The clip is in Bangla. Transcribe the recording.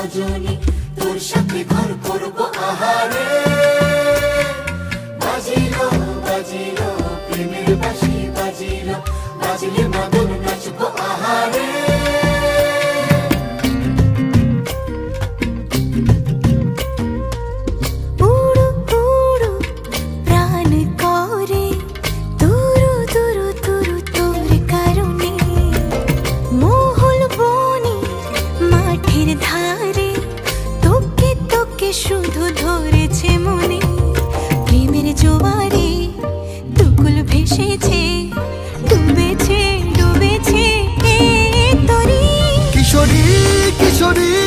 রজনী, তোর সাথে ঘর করব আহারে। বাজিলো বাজিলো প্রেমের বাঁশি, বাজিলো বাজলে মদন নাচবো আহারে। শুধু ধরেছে মনে প্রেমের জোয়ারে, দুকুল ভেসেছে, ডুবেছে ডুবেছে তরি। কিশোরী কিশোরী